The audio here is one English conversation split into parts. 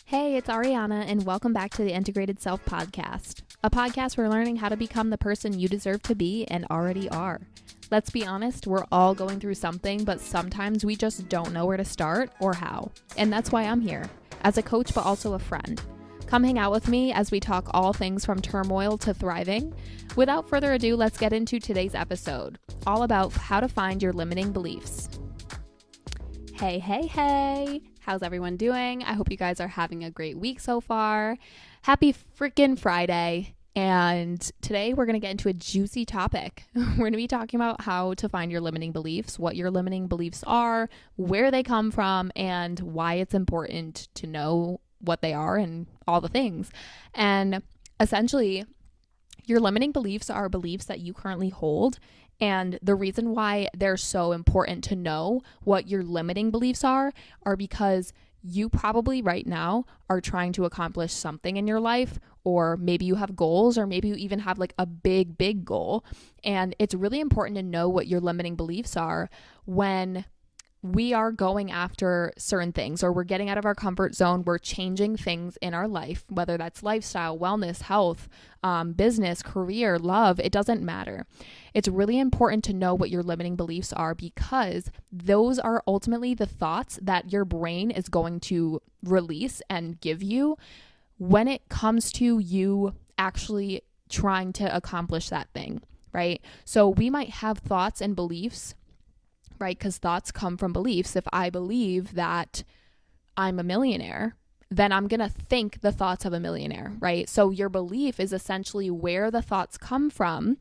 Hey, it's Arianna, and welcome back to the Integrated Self Podcast, a podcast where learning how to become the person you deserve to be and already are. Let's be honest, we're all going through something, but sometimes we just don't know where to start or how. And that's why I'm here, as a coach, but also a friend. Come hang out with me as we talk all things from turmoil to thriving. Without further ado, let's get into today's episode, all about how to find your limiting beliefs. Hey. How's everyone doing? I hope you guys are having a great week so far. Happy freaking Friday. And today we're going to get into a juicy topic. We're going to be talking about how to find your limiting beliefs, what your limiting beliefs are, where they come from, and why it's important to know what they are and all the things. And essentially, your limiting beliefs are beliefs that you currently hold. And the reason why they're so important to know what your limiting beliefs are because you probably right now are trying to accomplish something in your life, or maybe you have goals, or maybe you even have like a big goal. And it's really important to know what your limiting beliefs are when we are going after certain things, or we're getting out of our comfort zone, we're changing things in our life, whether that's lifestyle, wellness, health, business, career, love, it doesn't matter. It's really important to know what your limiting beliefs are because those are ultimately the thoughts that your brain is going to release and give you when it comes to you actually trying to accomplish that thing, right? So we might have thoughts and beliefs, right? Because thoughts come from beliefs. If I believe that I'm a millionaire, then I'm going to think the thoughts of a millionaire, right? So your belief is essentially where the thoughts come from.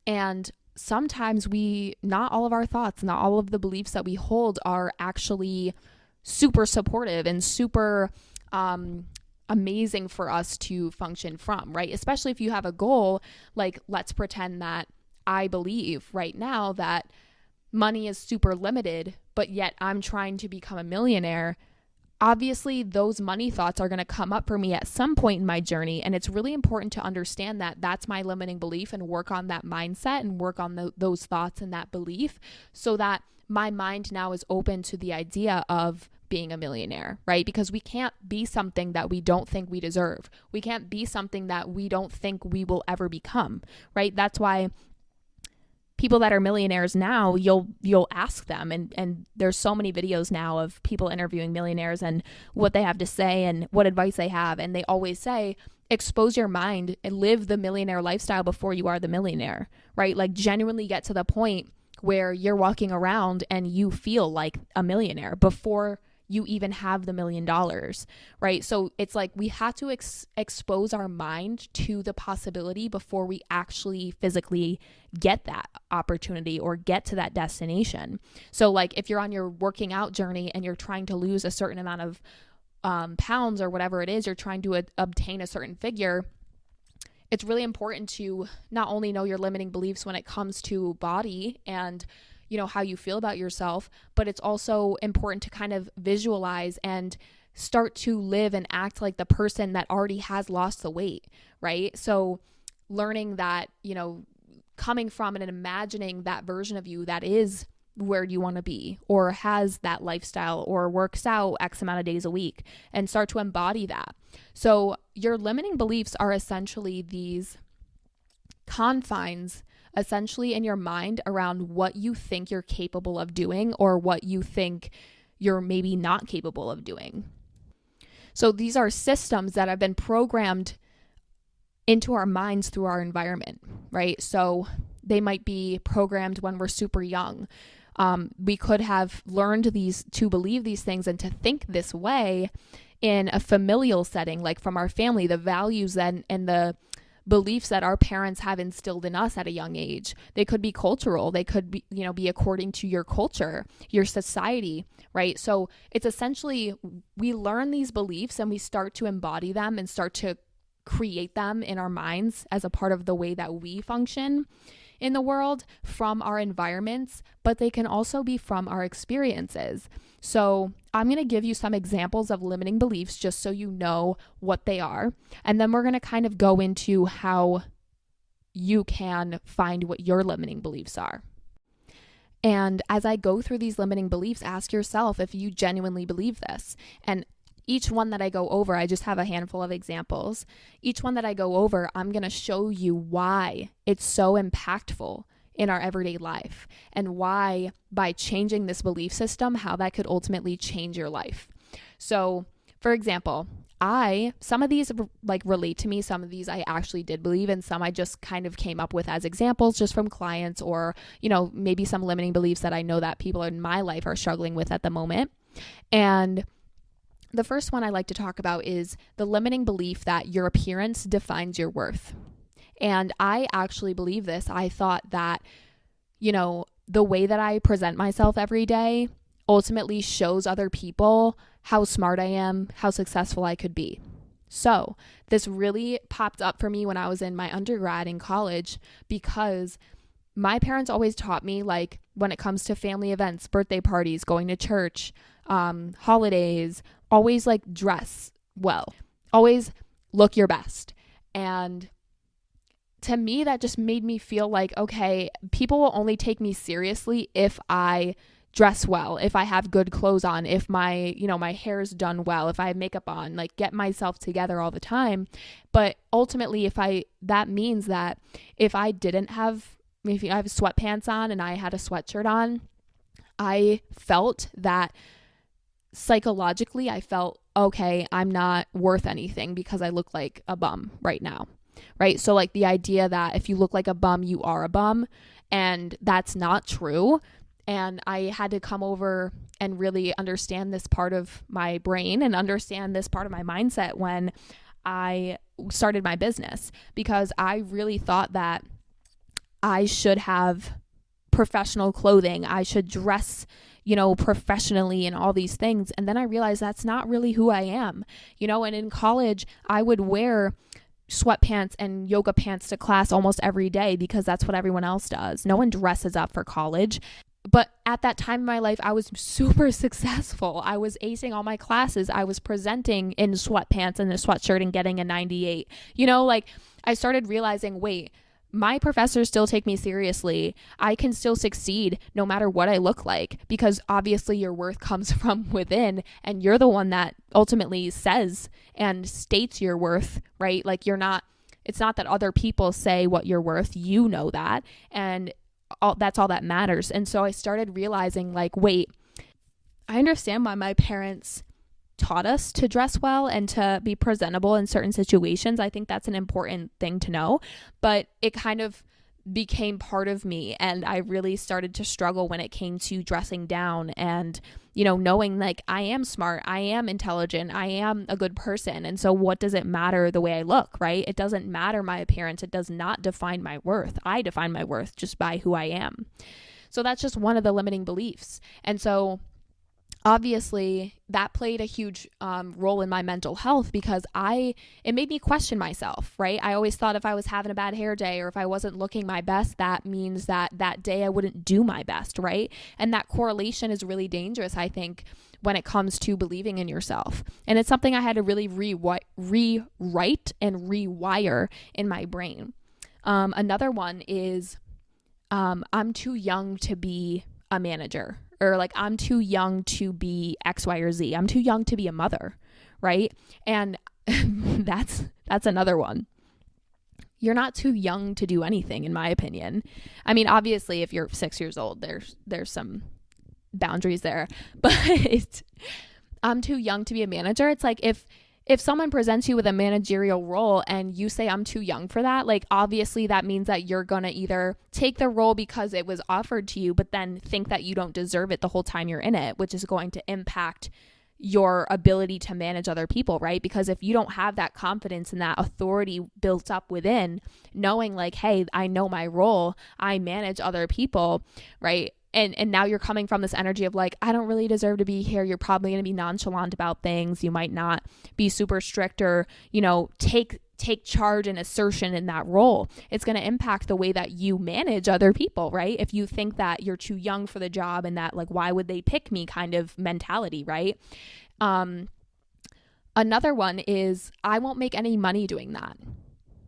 And sometimes not all of our thoughts, not all of the beliefs that we hold are actually super supportive and super amazing for us to function from, right? Especially if you have a goal, like let's pretend that I believe right now that money is super limited, but yet I'm trying to become a millionaire. Obviously, those money thoughts are going to come up for me at some point in my journey. And it's really important to understand that that's my limiting belief and work on that mindset and work on those thoughts and that belief so that my mind now is open to the idea of being a millionaire, right? Because we can't be something that we don't think we deserve. We can't be something that we don't think we will ever become, right? That's why people that are millionaires now, you'll ask them, and there's so many videos now of people interviewing millionaires and what they have to say and what advice they have, and they always say, expose your mind and live the millionaire lifestyle before you are the millionaire, right? Like genuinely get to the point where you're walking around and you feel like a millionaire before you even have the $1 million, right? So it's like we have to expose our mind to the possibility before we actually physically get that opportunity or get to that destination. So like if you're on your working out journey and you're trying to lose a certain amount of pounds or whatever it is, you're trying to obtain a certain figure, it's really important to not only know your limiting beliefs when it comes to body and how you feel about yourself, but it's also important to kind of visualize and start to live and act like the person that already has lost the weight, right? So learning that, coming from and imagining that version of you that is where you want to be or has that lifestyle or works out X amount of days a week and start to embody that. So your limiting beliefs are essentially these confines essentially in your mind around what you think you're capable of doing or what you think you're maybe not capable of doing. So these are systems that have been programmed into our minds through our environment, right? So they might be programmed when we're super young. We could have learned to believe these things and to think this way in a familial setting, like from our family, the values and the beliefs that our parents have instilled in us at a young age. They could be cultural. They could be, be according to your culture, your society, right? So it's essentially, we learn these beliefs and we start to embody them and start to create them in our minds as a part of the way that we function in the world from our environments, but they can also be from our experiences. So I'm going to give you some examples of limiting beliefs just so you know what they are. And then we're going to kind of go into how you can find what your limiting beliefs are. And as I go through these limiting beliefs, ask yourself if you genuinely believe this. And each one that I go over, I just have a handful of examples. Each one that I go over, I'm going to show you why it's so impactful in our everyday life and why by changing this belief system, how that could ultimately change your life. So, for example, some of these like relate to me, some of these I actually did believe, and some I just kind of came up with as examples just from clients or, maybe some limiting beliefs that I know that people in my life are struggling with at the moment. And the first one I like to talk about is the limiting belief that your appearance defines your worth. And I actually believe this. I thought that, the way that I present myself every day ultimately shows other people how smart I am, how successful I could be. So this really popped up for me when I was in my undergrad in college, because my parents always taught me, like, when it comes to family events, birthday parties, going to church, holidays, always like dress well, always look your best. And to me, that just made me feel like, okay, people will only take me seriously if I dress well, if I have good clothes on, if my, my hair's done well, if I have makeup on, like get myself together all the time. But ultimately, that means that if I have sweatpants on and I had a sweatshirt on, I felt that psychologically, I felt, okay, I'm not worth anything because I look like a bum right now. Right? So like the idea that if you look like a bum, you are a bum, and that's not true. And I had to come over and really understand this part of my brain and understand this part of my mindset when I started my business, because I really thought that I should have professional clothing. I should dress, professionally and all these things. And then I realized that's not really who I am, and in college, I would wear sweatpants and yoga pants to class almost every day because that's what everyone else does. No one dresses up for college. But at that time in my life, I was super successful. I was acing all my classes. I was presenting in sweatpants and a sweatshirt and getting a 98. I started realizing, wait, my professors still take me seriously. I can still succeed no matter what I look like, because obviously your worth comes from within, and you're the one that ultimately says and states your worth, right? Like it's not that other people say what you're worth. You know that. And that's all that matters. And so I started realizing, like, wait, I understand why my parents taught us to dress well and to be presentable in certain situations. I think that's an important thing to know, but it kind of became part of me, and I really started to struggle when it came to dressing down and, knowing like I am smart, I am intelligent, I am a good person. And so what does it matter the way I look, right? It doesn't matter my appearance. It does not define my worth. I define my worth just by who I am. So that's just one of the limiting beliefs. And so obviously that played a huge role in my mental health, because it made me question myself, right? I always thought if I was having a bad hair day or if I wasn't looking my best, that means that day I wouldn't do my best, right? And that correlation is really dangerous, I think, when it comes to believing in yourself. And it's something I had to really rewrite and rewire in my brain. Another one is I'm too young to be a manager, or like I'm too young to be X, Y, or Z. I'm too young to be a mother, right? And that's another one. You're not too young to do anything, in my opinion. I mean, obviously, if you're 6 years old, there's some boundaries there. But I'm too young to be a manager. It's like if someone presents you with a managerial role and you say I'm too young for that, like obviously that means that you're going to either take the role because it was offered to you, but then think that you don't deserve it the whole time you're in it, which is going to impact your ability to manage other people, right? Because if you don't have that confidence and that authority built up within, knowing like, hey, I know my role, I manage other people, right? And now you're coming from this energy of like, I don't really deserve to be here. You're probably going to be nonchalant about things. You might not be super strict or, take charge and assertion in that role. It's going to impact the way that you manage other people, right? If you think that you're too young for the job and that like, why would they pick me kind of mentality, right? Another one is I won't make any money doing that,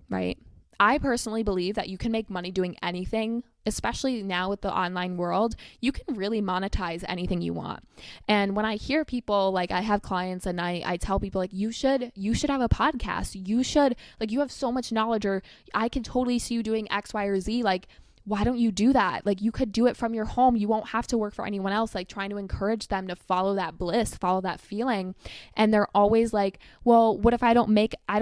right? I personally believe that you can make money doing anything especially now with the online world, you can really monetize anything you want. And when I hear people, like I have clients and I tell people like, you should have a podcast. You should, like, you have so much knowledge, or I can totally see you doing X, Y, or Z. Like, why don't you do that? Like, you could do it from your home. You won't have to work for anyone else. Like, trying to encourage them to follow that bliss, follow that feeling. And they're always like, well, what if I don't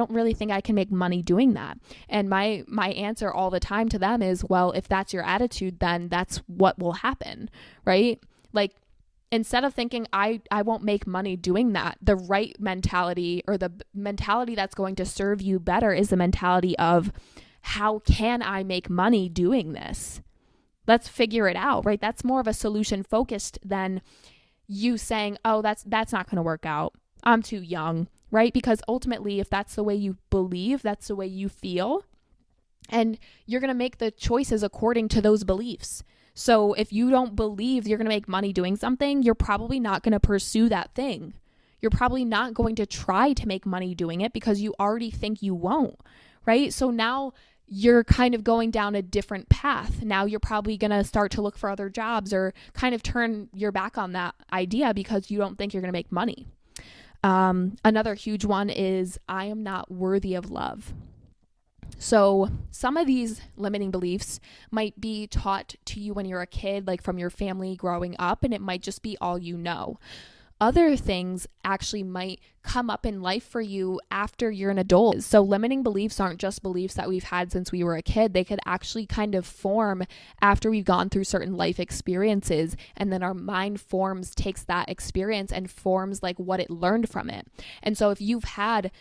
really think I can make money doing that. And my answer all the time to them is, well, if that's your attitude, then that's what will happen, right? Like, instead of thinking I won't make money doing that, the right mentality, or the mentality that's going to serve you better, is the mentality of, how can I make money doing this? Let's figure it out, right? That's more of a solution focused than you saying, oh, that's not going to work out. I'm too young, right? Because ultimately, if that's the way you believe, that's the way you feel, and you're going to make the choices according to those beliefs. So if you don't believe you're going to make money doing something, you're probably not going to pursue that thing. You're probably not going to try to make money doing it because you already think you won't, right? So now you're kind of going down a different path. Now you're probably going to start to look for other jobs, or kind of turn your back on that idea because you don't think you're going to make money. Another huge one is, I am not worthy of love. So some of these limiting beliefs might be taught to you when you're a kid, like from your family growing up, and it might just be all you know. Other things actually might come up in life for you after you're an adult. So limiting beliefs aren't just beliefs that we've had since we were a kid. They could actually kind of form after we've gone through certain life experiences, and then our mind takes that experience and forms like what it learned from it. And so if you've had,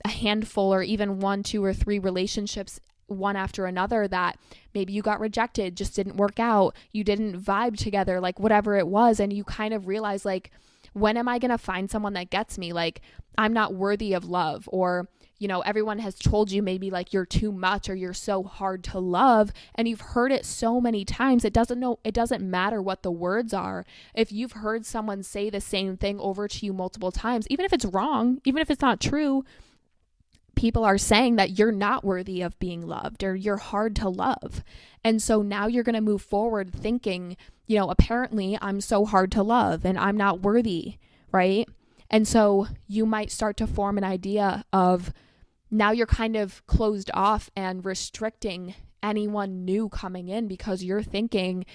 a handful or even 1, 2, or 3 relationships, one after another, that maybe you got rejected, just didn't work out, you didn't vibe together, like whatever it was, and you kind of realize, like, when am I going to find someone that gets me? Like, I'm not worthy of love. Or, everyone has told you maybe like you're too much, or you're so hard to love, and you've heard it so many times. It doesn't matter what the words are. If you've heard someone say the same thing over to you multiple times, even if it's wrong, even if it's not true, people are saying that you're not worthy of being loved, or you're hard to love. And so now you're going to move forward thinking, apparently I'm so hard to love and I'm not worthy, right? And so you might start to form an idea of, now you're kind of closed off and restricting anyone new coming in, because you're thinking,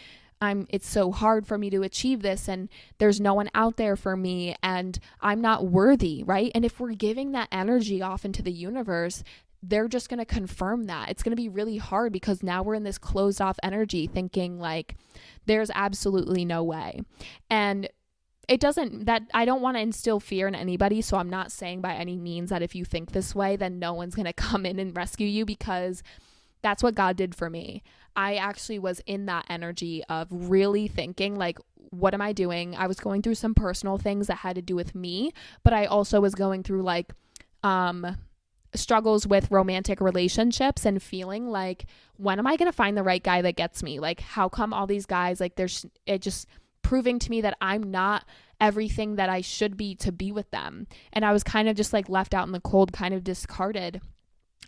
it's so hard for me to achieve this, and there's no one out there for me, and I'm not worthy, right? And if we're giving that energy off into the universe, they're just going to confirm that. It's going to be really hard, because now we're in this closed off energy thinking like there's absolutely no way. And I don't want to instill fear in anybody. So I'm not saying by any means that if you think this way, then no one's going to come in and rescue you, because that's what God did for me. I actually was in that energy of really thinking like, what am I doing? I was going through some personal things that had to do with me, but I also was going through like struggles with romantic relationships, and feeling like, when am I going to find the right guy that gets me? Like, how come all these guys, like, it just proving to me that I'm not everything that I should be to be with them. And I was kind of just like left out in the cold, kind of discarded.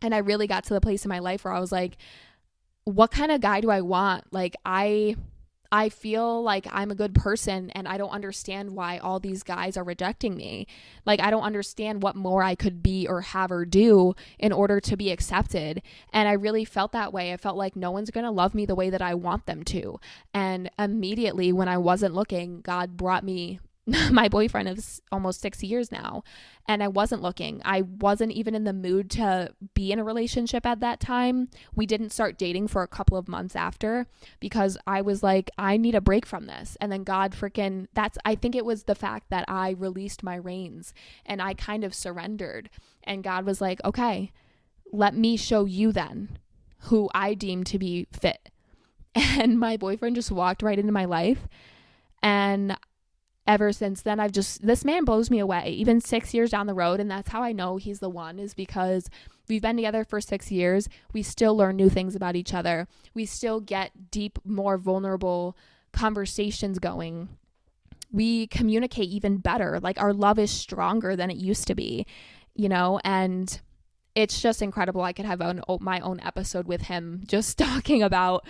And I really got to the place in my life where I was like, what kind of guy do I want? Like, I feel like I'm a good person, and I don't understand why all these guys are rejecting me. Like, I don't understand what more I could be or have or do in order to be accepted. And I really felt that way. I felt like no one's going to love me the way that I want them to. And immediately when I wasn't looking, God brought me my boyfriend of almost 6 years now, and I wasn't looking. I wasn't even in the mood to be in a relationship at that time. We didn't start dating for a couple of months after, because I was like, I need a break from this. And then God I think it was the fact that I released my reins and I kind of surrendered, and God was like, okay, let me show you then who I deem to be fit. And my boyfriend just walked right into my life, and ever since then, this man blows me away, even 6 years down the road. And that's how I know he's the one, is because we've been together for 6 years. We still learn new things about each other. We still get deep, more vulnerable conversations going. We communicate even better. Like, our love is stronger than it used to be, and it's just incredible. I could have my own episode with him, just talking about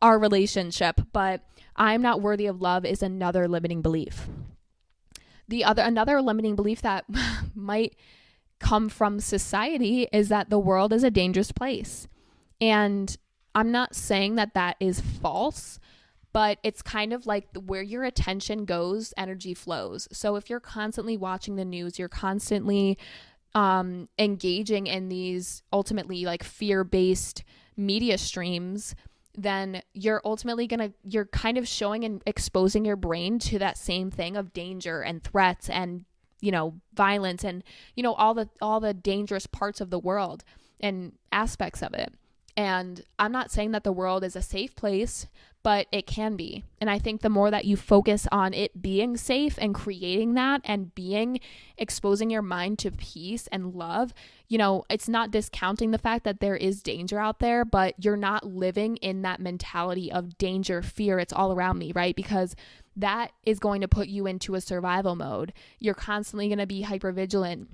our relationship, but I'm not worthy of love is another limiting belief. Another limiting belief that might come from society is that the world is a dangerous place. And I'm not saying that that is false, but it's kind of like where your attention goes, energy flows. So if you're constantly watching the news, you're constantly engaging in these ultimately like fear-based media streams, then you're kind of showing and exposing your brain to that same thing of danger and threats and, violence and, all the dangerous parts of the world and aspects of it. And I'm not saying that the world is a safe place, but it can be. And I think the more that you focus on it being safe and creating that and exposing your mind to peace and love, it's not discounting the fact that there is danger out there, but you're not living in that mentality of danger, fear, it's all around me, right? Because that is going to put you into a survival mode. You're constantly going to be hypervigilant.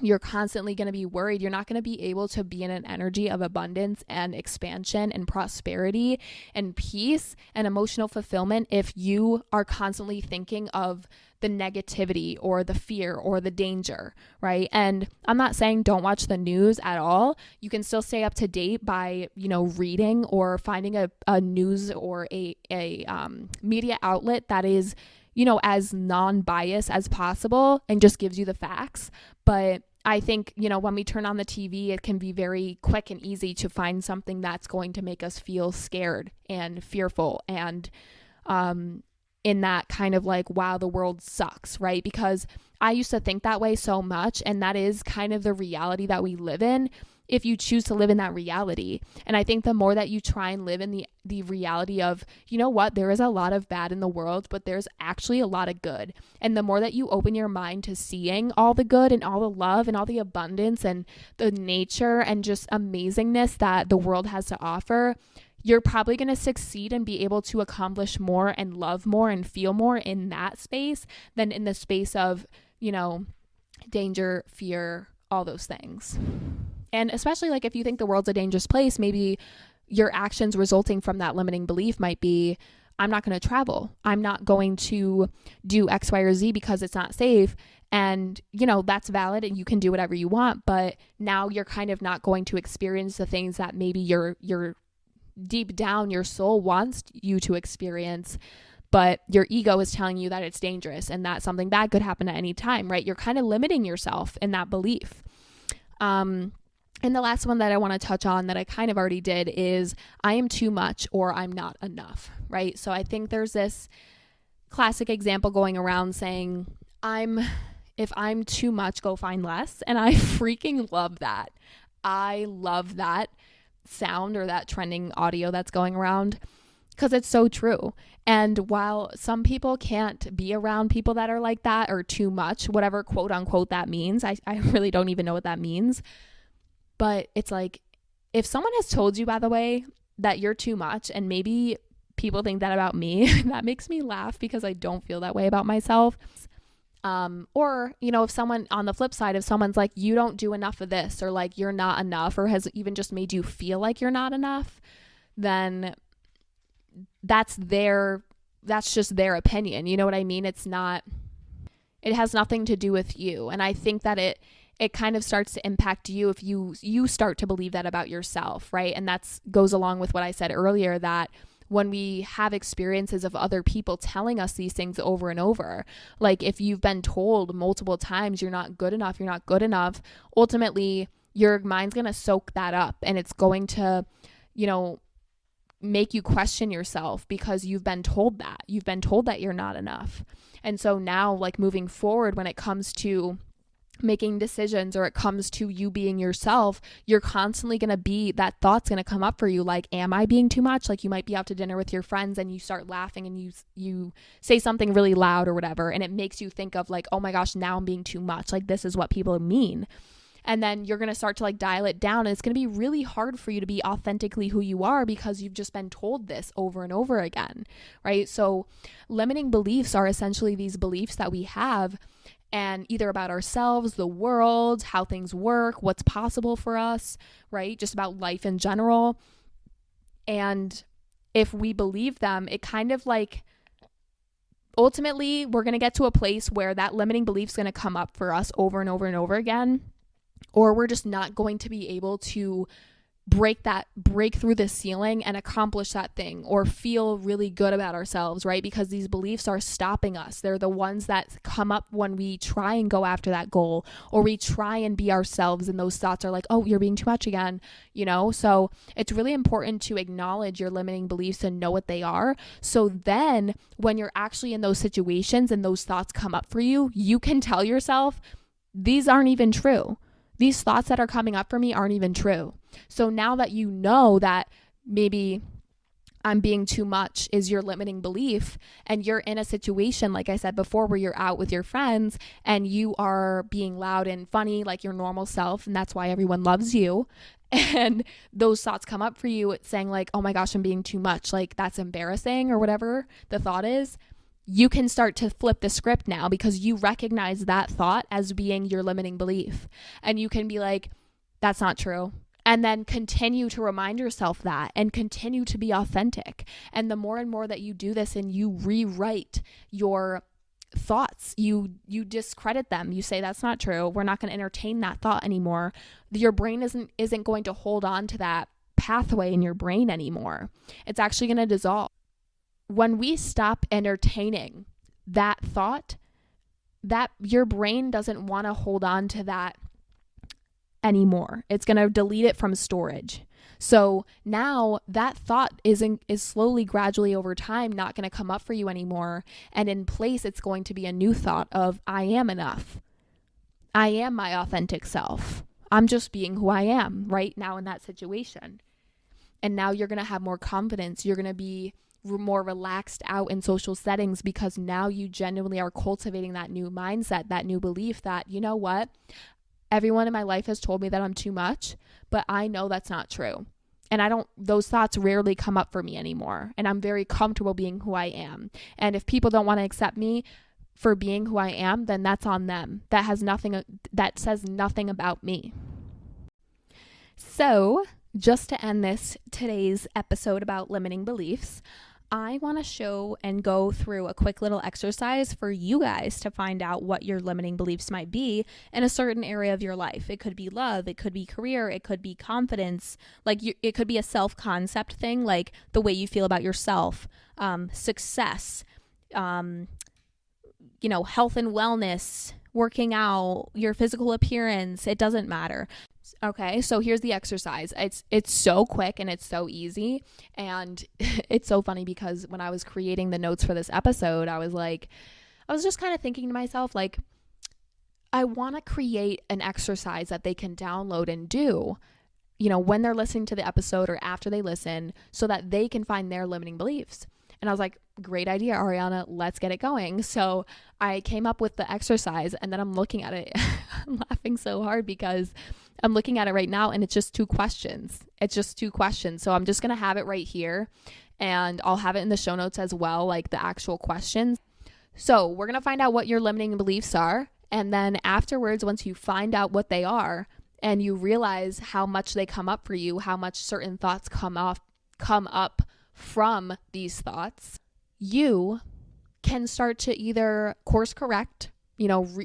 You're constantly going to be worried. You're not going to be able to be in an energy of abundance and expansion and prosperity and peace and emotional fulfillment if you are constantly thinking of the negativity or the fear or the danger, right? And I'm not saying don't watch the news at all. You can still stay up to date by, reading or finding a news or a media outlet that is as non-biased as possible and just gives you the facts. But I think, when we turn on the TV, it can be very quick and easy to find something that's going to make us feel scared and fearful and in that kind of like, wow, the world sucks, right? Because I used to think that way so much, and that is kind of the reality that we live in if you choose to live in that reality. And I think the more that you try and live in the reality of, there is a lot of bad in the world, but there's actually a lot of good. And the more that you open your mind to seeing all the good and all the love and all the abundance and the nature and just amazingness that the world has to offer, you're probably going to succeed and be able to accomplish more and love more and feel more in that space than in the space of, danger, fear, all those things. And especially like if you think the world's a dangerous place, maybe your actions resulting from that limiting belief might be, I'm not going to travel. I'm not going to do X, Y, or Z because it's not safe. And, that's valid and you can do whatever you want. But now you're kind of not going to experience the things that maybe you're deep down your soul wants you to experience, but your ego is telling you that it's dangerous and that something bad could happen at any time, right? You're kind of limiting yourself in that belief. And the last one that I want to touch on that I kind of already did is I am too much or I'm not enough, right? So I think there's this classic example going around saying, if I'm too much, go find less. And I freaking love that. I love that sound or that trending audio that's going around because it's so true. And while some people can't be around people that are like that or too much, whatever quote unquote that means, I really don't even know what that means. But it's like, if someone has told you, by the way, that you're too much, and maybe people think that about me, that makes me laugh because I don't feel that way about myself. Or, if someone on the flip side, if someone's like, you don't do enough of this, or like, you're not enough, or has even just made you feel like you're not enough, then that's just their opinion. You know what I mean? It has nothing to do with you. And I think that it kind of starts to impact you if you start to believe that about yourself, right? And that goes along with what I said earlier, that when we have experiences of other people telling us these things over and over, like if you've been told multiple times you're not good enough, ultimately your mind's going to soak that up and it's going to, make you question yourself because you've been told that you're not enough. And so now, like moving forward, when it comes to making decisions or it comes to you being yourself, you're constantly going to be, that thought's going to come up for you, like, am I being too much? Like you might be out to dinner with your friends and you start laughing and you say something really loud or whatever, and it makes you think of like, oh my gosh, now I'm being too much, like this is what people mean. And then you're going to start to like dial it down, and it's going to be really hard for you to be authentically who you are because you've just been told this over and over again, right? So limiting beliefs are essentially these beliefs that we have, and either about ourselves, the world, how things work, what's possible for us, right? Just about life in general. And if we believe them, it kind of like ultimately we're going to get to a place where that limiting belief is going to come up for us over and over and over again, or we're just not going to be able to break through the ceiling and accomplish that thing or feel really good about ourselves, right? Because these beliefs are stopping us. They're the ones that come up when we try and go after that goal, or we try and be ourselves, and those thoughts are like, oh, you're being too much again, So it's really important to acknowledge your limiting beliefs and know what they are. So then when you're actually in those situations and those thoughts come up for you, you can tell yourself, these aren't even true. These thoughts that are coming up for me aren't even true. So now that you know that maybe I'm being too much is your limiting belief, and you're in a situation, like I said before, where you're out with your friends and you are being loud and funny like your normal self, and that's why everyone loves you, and those thoughts come up for you saying like, oh my gosh, I'm being too much, like that's embarrassing, or whatever the thought is, you can start to flip the script now because you recognize that thought as being your limiting belief. And you can be like, that's not true. And then continue to remind yourself that and continue to be authentic. And the more and more that you do this and you rewrite your thoughts, you discredit them. You say, that's not true. We're not going to entertain that thought anymore. Your brain isn't going to hold on to that pathway in your brain anymore. It's actually going to dissolve. When we stop entertaining that thought, that your brain doesn't want to hold on to that anymore. It's going to delete it from storage. So now that thought is slowly, gradually over time not going to come up for you anymore. And in place, it's going to be a new thought of, I am enough. I am my authentic self. I'm just being who I am right now in that situation. And now you're going to have more confidence. You're going to be more relaxed out in social settings because now you genuinely are cultivating that new mindset, that new belief that, you know what, everyone in my life has told me that I'm too much, but I know that's not true. And those thoughts rarely come up for me anymore. And I'm very comfortable being who I am. And if people don't want to accept me for being who I am, then that's on them. That says nothing about me. So just to end today's episode about limiting beliefs, I want to show and go through a quick little exercise for you guys to find out what your limiting beliefs might be in a certain area of your life. It could be love, it could be career, it could be confidence, it could be a self-concept thing, like the way you feel about yourself, success, health and wellness, working out, your physical appearance. It doesn't matter. Okay, so here's the exercise. It's so quick and it's so easy, and it's so funny because when I was creating the notes for this episode, I was just kind of thinking to myself, like, I want to create an exercise that they can download and do, when they're listening to the episode or after they listen, so that they can find their limiting beliefs. And I was like, great idea, Arianna, let's get it going. So I came up with the exercise, and then I'm looking at it. I'm laughing so hard because I'm looking at it right now and it's just 2 questions. So I'm just going to have it right here, and I'll have it in the show notes as well, like the actual questions. So we're going to find out what your limiting beliefs are. And then afterwards, once you find out what they are and you realize how much they come up for you, how much certain thoughts come up from these thoughts, you can start to either course correct,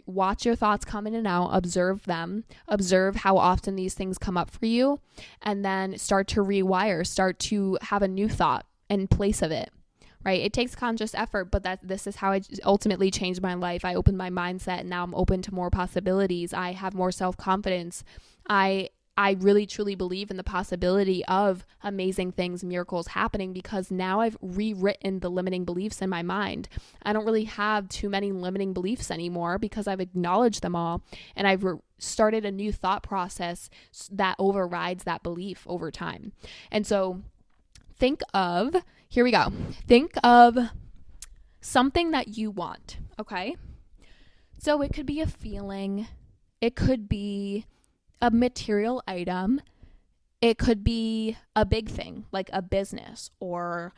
watch your thoughts come in and out, observe them, observe how often these things come up for you, and then start to rewire, start to have a new thought in place of it, right? It takes conscious effort, but this is how I ultimately changed my life. I opened my mindset, and now I'm open to more possibilities. I have more self-confidence. I really truly believe in the possibility of amazing things, miracles happening, because now I've rewritten the limiting beliefs in my mind. I don't really have too many limiting beliefs anymore because I've acknowledged them all, and I've started a new thought process that overrides that belief over time. And so here we go. Think of something that you want, okay? So it could be a feeling. It could be a material item. It could be a big thing like a business or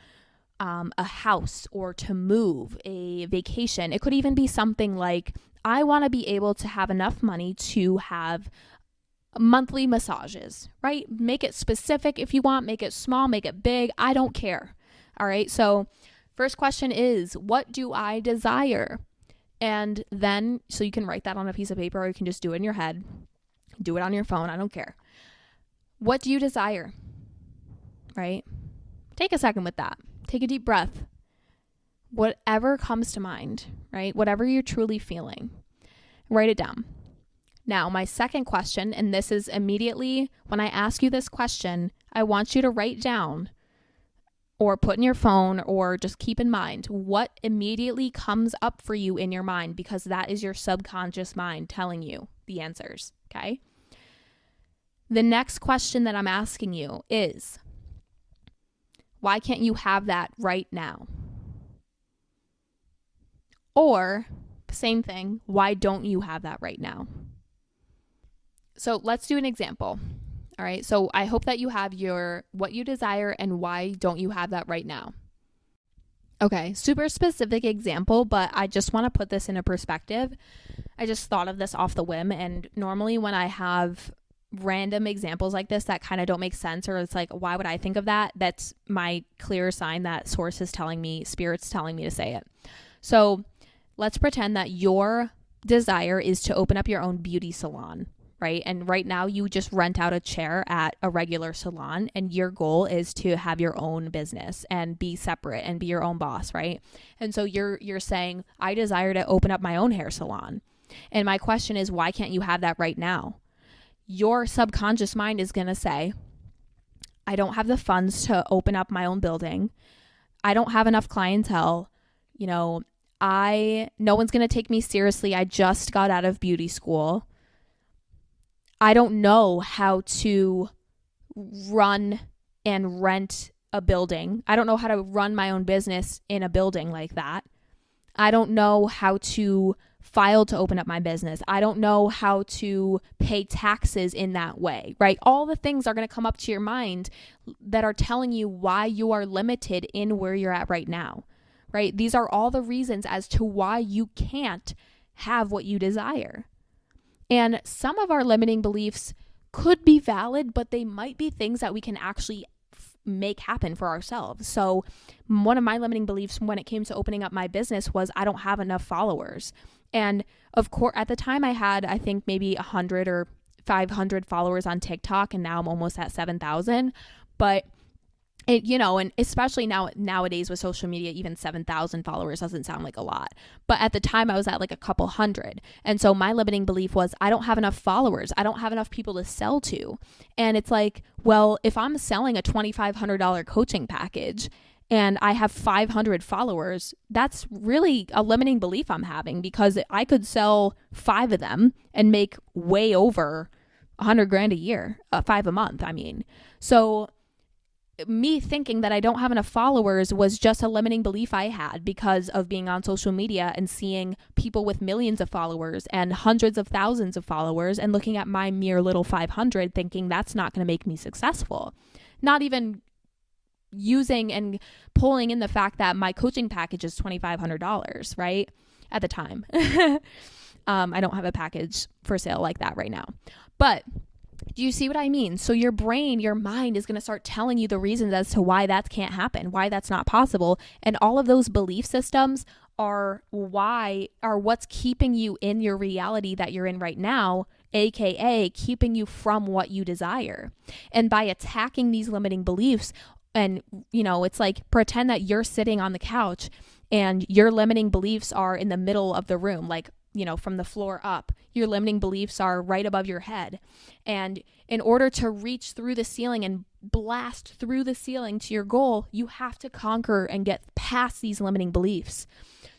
a house, or to move, a vacation. It could even be something like, I want to be able to have enough money to have monthly massages, right? Make it specific if you want, make it small, make it big. I don't care. All right. So first question is, what do I desire? And then, so you can write that on a piece of paper, or you can just do it in your head. Do it on your phone. I don't care. What do you desire? Right? Take a second with that. Take a deep breath. Whatever comes to mind, right? Whatever you're truly feeling, write it down. Now, my second question, and this is immediately when I ask you this question, I want you to write down or put in your phone or just keep in mind what immediately comes up for you in your mind, because that is your subconscious mind telling you the answers, okay? The next question that I'm asking you is, why can't you have that right now? Or, same thing, why don't you have that right now? So let's do an example. All right. So I hope that you have what you desire and why don't you have that right now. Okay. Super specific example, but I just want to put this in a perspective. I just thought of this off the whim. And normally when I have random examples like this that kind of don't make sense, or it's like, why would I think of that? That's my clear sign that source is telling me, spirit's telling me to say it. So let's pretend that your desire is to open up your own beauty salon. Right? And right now you just rent out a chair at a regular salon, and your goal is to have your own business and be separate and be your own boss, right? And so you're saying, I desire to open up my own hair salon. And my question is, why can't you have that right now? Your subconscious mind is going to say, I don't have the funds to open up my own building. I don't have enough clientele. No one's going to take me seriously. I just got out of beauty school. I don't know how to run and rent a building. I don't know how to run my own business in a building like that. I don't know how to file to open up my business. I don't know how to pay taxes in that way, right? All the things are going to come up to your mind that are telling you why you are limited in where you're at right now, right? These are all the reasons as to why you can't have what you desire. And some of our limiting beliefs could be valid, but they might be things that we can actually make happen for ourselves. So one of my limiting beliefs when it came to opening up my business was I don't have enough followers. And of course, at the time I had, I think maybe 100 or 500 followers on TikTok, and now I'm almost at 7,000. But and especially nowadays with social media, even 7,000 followers doesn't sound like a lot. But at the time I was at like a couple hundred. And so my limiting belief was I don't have enough followers. I don't have enough people to sell to. And it's like, well, if I'm selling a $2,500 coaching package and I have 500 followers, that's really a limiting belief I'm having, because I could sell 5 of them and make way over $100,000 a year, 5 a month. I mean, so me thinking that I don't have enough followers was just a limiting belief I had because of being on social media and seeing people with millions of followers and hundreds of thousands of followers, and looking at my mere little 500 thinking that's not going to make me successful. Not even using and pulling in the fact that my coaching package is $2,500, right? At the time. I don't have a package for sale like that right now. But do you see what I mean? So your brain, your mind is going to start telling you the reasons as to why that can't happen, why that's not possible. And all of those belief systems are what's keeping you in your reality that you're in right now, aka keeping you from what you desire. And by attacking these limiting beliefs, and it's like pretend that you're sitting on the couch and your limiting beliefs are in the middle of the room, like from the floor up. Your limiting beliefs are right above your head. And in order to reach through the ceiling and blast through the ceiling to your goal, you have to conquer and get past these limiting beliefs.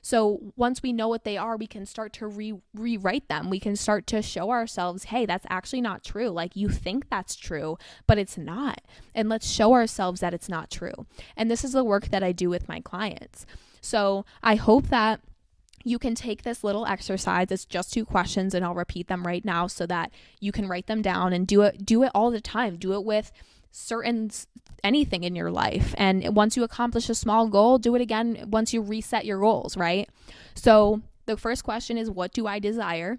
So once we know what they are, we can start to rewrite them. We can start to show ourselves, hey, that's actually not true. Like, you think that's true, but it's not. And let's show ourselves that it's not true. And this is the work that I do with my clients. So I hope that you can take this little exercise. It's just 2 questions, and I'll repeat them right now so that you can write them down and do it all the time. Do it with anything in your life. And once you accomplish a small goal, do it again once you reset your goals, right? So the first question is, what do I desire?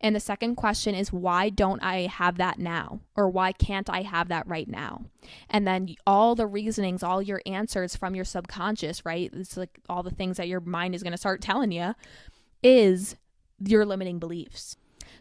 And the second question is, why don't I have that now? Or why can't I have that right now? And then all the reasonings, all your answers from your subconscious, right? It's like all the things that your mind is going to start telling you is your limiting beliefs.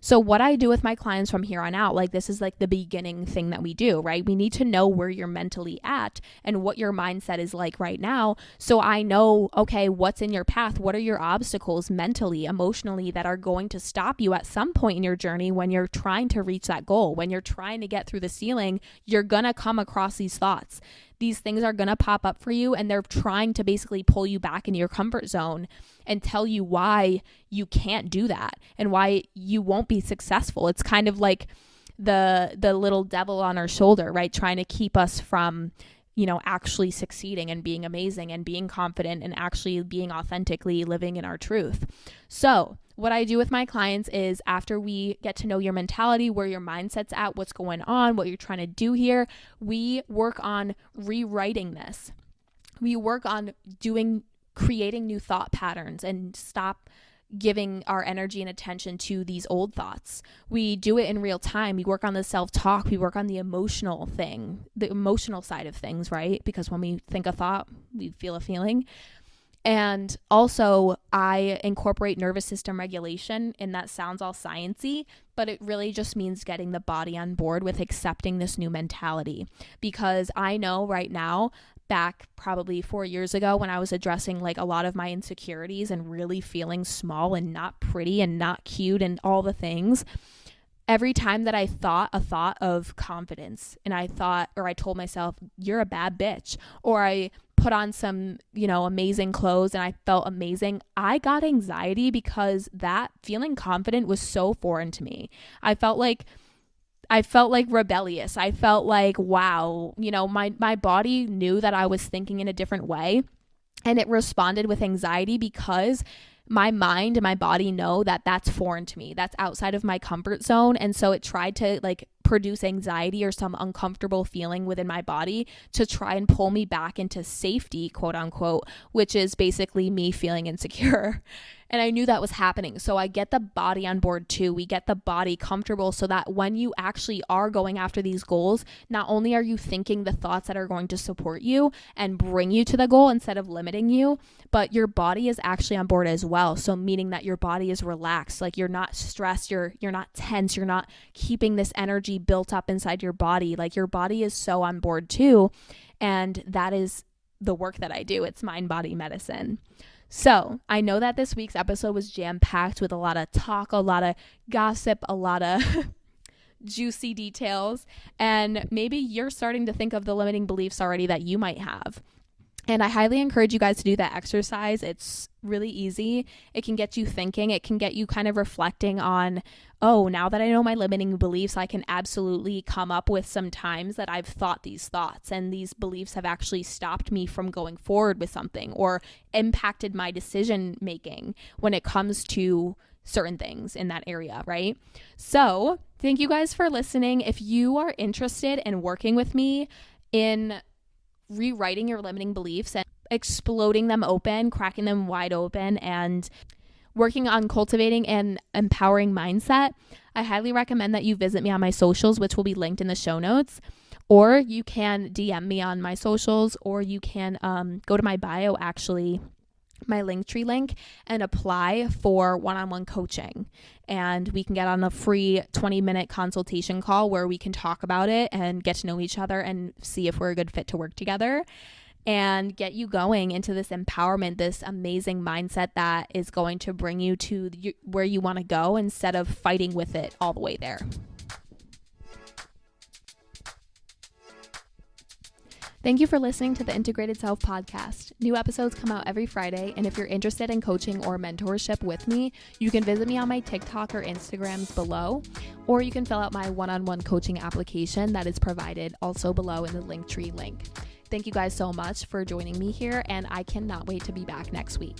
So what I do with my clients from here on out, like this is like the beginning thing that we do, right? We need to know where you're mentally at and what your mindset is like right now. So I know, okay, what's in your path? What are your obstacles mentally, emotionally that are going to stop you at some point in your journey when you're trying to reach that goal? When you're trying to get through the ceiling, you're going to come across these thoughts. These things are going to pop up for you, and they're trying to basically pull you back into your comfort zone and tell you why you can't do that and why you won't be successful. It's kind of like the little devil on our shoulder, right? Trying to keep us from, actually succeeding and being amazing and being confident and actually being authentically living in our truth. So what I do with my clients is, after we get to know your mentality, where your mindset's at, what's going on, what you're trying to do here, we work on rewriting this. We work on creating new thought patterns and stop giving our energy and attention to these old thoughts. We do it in real time. We work on the self-talk. We work on the emotional side of things, right? Because when we think a thought, we feel a feeling. And also I incorporate nervous system regulation, and that sounds all sciencey, but it really just means getting the body on board with accepting this new mentality. Because I know right now, back probably 4 years ago, when I was addressing like a lot of my insecurities and really feeling small and not pretty and not cute and all the things, every time that I thought a thought of confidence and I told myself, you're a bad bitch, or I put on some, amazing clothes and I felt amazing, I got anxiety because that feeling confident was so foreign to me. I felt like rebellious. I felt like, wow, my body knew that I was thinking in a different way, and it responded with anxiety because my mind and my body know that that's foreign to me. That's outside of my comfort zone. And so it tried to produce anxiety or some uncomfortable feeling within my body to try and pull me back into safety, quote unquote, which is basically me feeling insecure. And I knew that was happening. So I get the body on board too. We get the body comfortable so that when you actually are going after these goals, not only are you thinking the thoughts that are going to support you and bring you to the goal instead of limiting you, but your body is actually on board as well. So meaning that your body is relaxed, like you're not stressed, you're not tense, you're not keeping this energy built up inside your body. Like your body is so on board too. And that is the work that I do. It's mind body medicine. So I know that this week's episode was jam-packed with a lot of talk, a lot of gossip, a lot of juicy details, and maybe you're starting to think of the limiting beliefs already that you might have. And I highly encourage you guys to do that exercise. It's really easy. It can get you thinking. It can get you kind of reflecting on, oh, now that I know my limiting beliefs, I can absolutely come up with some times that I've thought these thoughts, and these beliefs have actually stopped me from going forward with something or impacted my decision making when it comes to certain things in that area, right? So thank you guys for listening. If you are interested in working with me in rewriting your limiting beliefs and exploding them open, cracking them wide open, and working on cultivating an empowering mindset, I highly recommend that you visit me on my socials, which will be linked in the show notes, or you can DM me on my socials, or you can go to my bio, actually, my Linktree link, and apply for one-on-one coaching. And we can get on a free 20-minute consultation call where we can talk about it and get to know each other and see if we're a good fit to work together and get you going into this empowerment, this amazing mindset that is going to bring you to where you want to go instead of fighting with it all the way there. Thank you for listening to the Integrated Self podcast. New episodes come out every Friday, and if you're interested in coaching or mentorship with me, you can visit me on my TikTok or Instagrams below, or you can fill out my one-on-one coaching application that is provided also below in the Linktree link. Thank you guys so much for joining me here, and I cannot wait to be back next week.